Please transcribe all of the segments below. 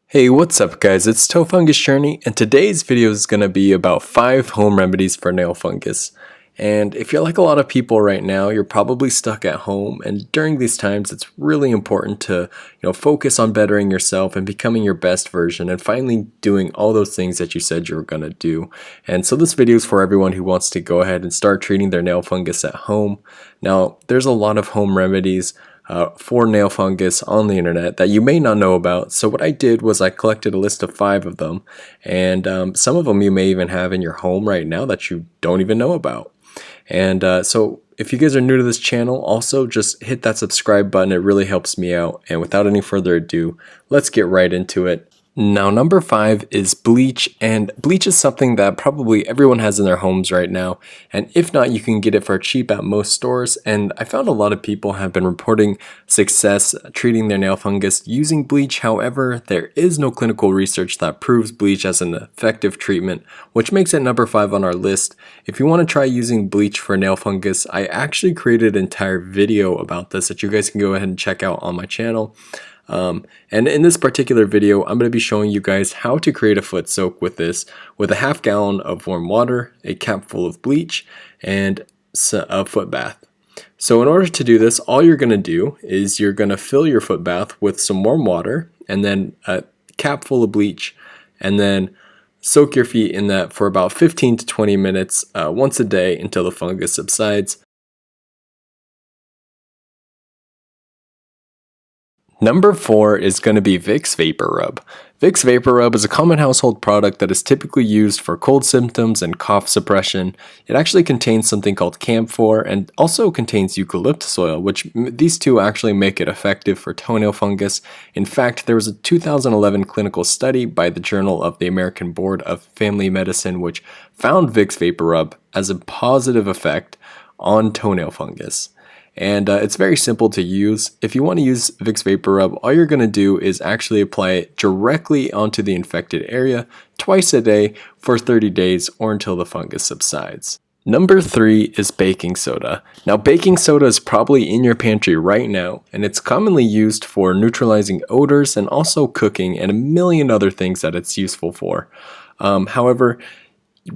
Hey, what's up guys? It's Fungus Journey, and today's video is going to be about 5 home remedies for nail fungus. And if you're like a lot of people right now, you're probably stuck at home, and during these times it's really important to, focus on bettering yourself and becoming your best version and finally doing all those things that you said you were going to do. And so this video is for everyone who wants to go ahead and start treating their nail fungus at home. Now, there's a lot of home remedies for nail fungus on the internet that you may not know about. So what I did was I collected a list of 5 of them, and some of them you may even have in your home right now that you don't even know about. And so if you guys are new to this channel, also just hit that subscribe button. It really helps me out. And without any further ado, let's get right into it. Now, number 5 is bleach, and bleach is something that probably everyone has in their homes right now, and if not, you can get it for cheap at most stores. And I found a lot of people have been reporting success treating their nail fungus using bleach. However, there is no clinical research that proves bleach as an effective treatment, which makes it number 5 on our list. If you want to try using bleach for nail fungus, I actually created an entire video about this that you guys can go ahead and check out on my channel. And in this particular video, I'm going to be showing you guys how to create a foot soak with this, with a half gallon of warm water, a cap full of bleach, and a foot bath. So in order to do this, all you're going to do is you're going to fill your foot bath with some warm water and then a cap full of bleach, and then soak your feet in that for about 15 to 20 minutes once a day until the fungus subsides. Number 4 is going to be Vick's VapoRub. Vick's VapoRub is a common household product that is typically used for cold symptoms and cough suppression. It actually contains something called camphor and also contains eucalyptus oil, which these two actually make it effective for toenail fungus. In fact, there was a 2011 clinical study by the Journal of the American Board of Family Medicine which found Vick's VapoRub as a positive effect on toenail fungus. And it's very simple to use. If you want to use Vick's VapoRub, all you're going to do is actually apply it directly onto the infected area twice a day for 30 days or until the fungus subsides. Number 3 is baking soda. Now, baking soda is probably in your pantry right now, and it's commonly used for neutralizing odors and also cooking and a million other things that it's useful for. However,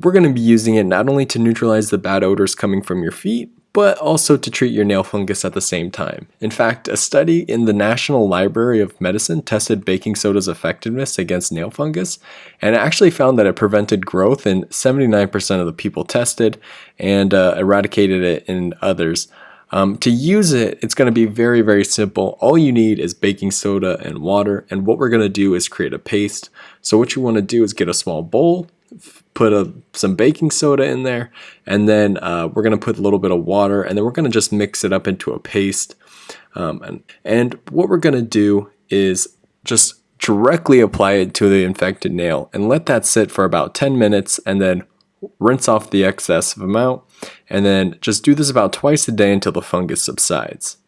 we're going to be using it not only to neutralize the bad odors coming from your feet, but also to treat your nail fungus at the same time. In fact, a study in the National Library of Medicine tested baking soda's effectiveness against nail fungus, and it actually found that it prevented growth in 79% of the people tested and eradicated it in others. To use it, it's going to be very, very simple. All you need is baking soda and water, and what we're going to do is create a paste. So what you want to do is get a small bowl, put some baking soda in there, and then we're going to put a little bit of water, and then we're going to just mix it up into a paste. And what we're going to do is just directly apply it to the infected nail and let that sit for about 10 minutes, and then rinse off the excess amount, and then just do this about twice a day until the fungus subsides.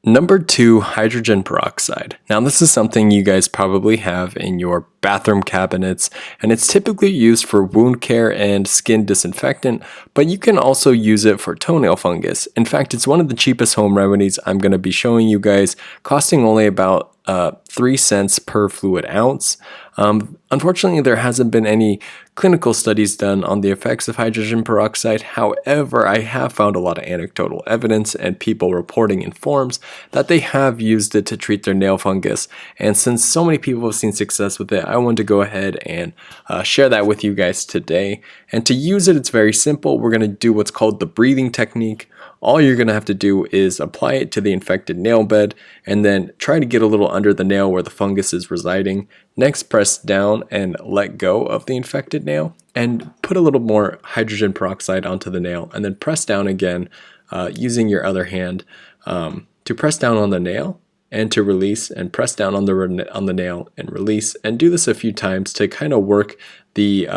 Number 2, hydrogen peroxide. Now, this is something you guys probably have in your bathroom cabinets, and it's typically used for wound care and skin disinfectant, but you can also use it for toenail fungus. In fact, it's one of the cheapest home remedies I'm going to be showing you guys, costing only about 3 cents per fluid ounce. Unfortunately, there hasn't been any clinical studies done on the effects of hydrogen peroxide. However, I have found a lot of anecdotal evidence and people reporting in forums that they have used it to treat their nail fungus. And since so many people have seen success with it, I wanted to go ahead and share that with you guys today. And to use it, it's very simple. We're going to do what's called the breathing technique. All you're going to have to do is apply it to the infected nail bed and then try to get a little under the nail where the fungus is residing. Next, press down and let go of the infected nail and put a little more hydrogen peroxide onto the nail, and then press down again using your other hand to press down on the nail and to release, and press down on the nail and release, and do this a few times to kind of work the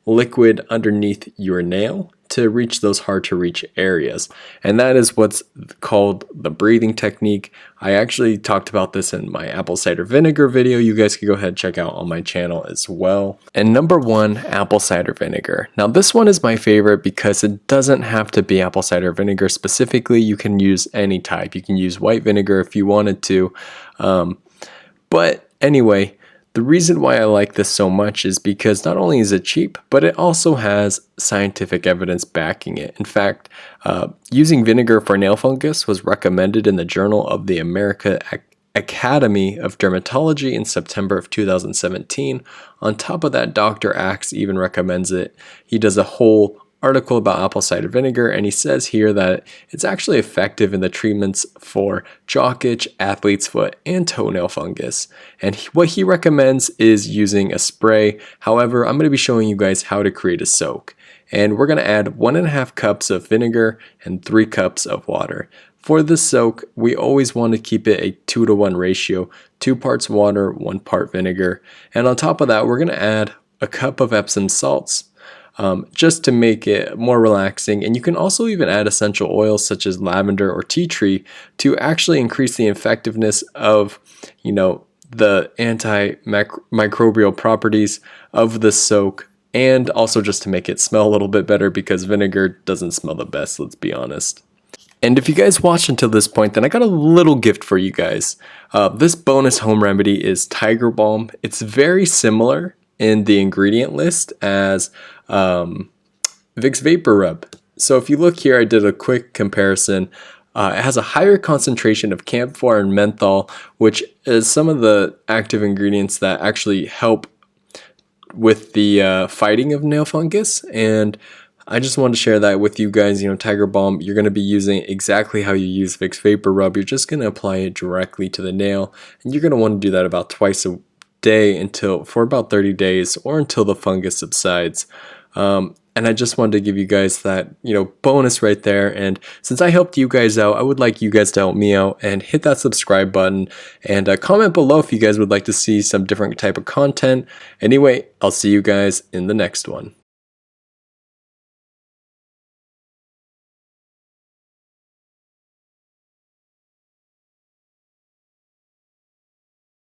liquid underneath your nail to reach those hard to reach areas. And that is what's called the breathing technique. I actually talked about this in my apple cider vinegar video. You guys can go ahead and check out on my channel as well. And number 1, apple cider vinegar. Now this one is my favorite because it doesn't have to be apple cider vinegar specifically. You can use any type. You can use white vinegar if you wanted to. But anyway, the reason why I like this so much is because not only is it cheap, but it also has scientific evidence backing it. In fact, using vinegar for nail fungus was recommended in the Journal of the American Academy of Dermatology in September of 2017. On top of that, Dr. Axe even recommends it. He does a whole article about apple cider vinegar, and he says here that it's actually effective in the treatments for chalk itch, athlete's foot, and toenail fungus. And what he recommends is using a spray. However, I'm going to be showing you guys how to create a soak. And we're going to add 1.5 cups of vinegar and 3 cups of water. For this soak, we always want to keep it a 2-to-1 ratio, 2 parts water, 1 part vinegar. And on top of that, we're going to add a cup of Epsom salts. Just to make it more relaxing. And you can also even add essential oils such as lavender or tea tree to actually increase the effectiveness of, the antimicrobial properties of the soak, and also just to make it smell a little bit better because vinegar doesn't smell the best, let's be honest. And if you guys watched until this point, then I got a little gift for you guys. This bonus home remedy is Tiger Balm. It's very similar in the ingredient list as Vick's VapoRub. So if you look here, I did a quick comparison. It has a higher concentration of camphor and menthol, which is some of the active ingredients that actually help with the fighting of nail fungus. And I just wanted to share that with you guys. Tiger Balm, you're going to be using exactly how you use Vick's VapoRub. You're just going to apply it directly to the nail, and you're going to want to do that about twice a day for about 30 days or until the fungus subsides. And I just wanted to give you guys that, bonus right there. And since I helped you guys out, I would like you guys to help me out and hit that subscribe button and comment below if you guys would like to see some different type of content. Anyway, I'll see you guys in the next one.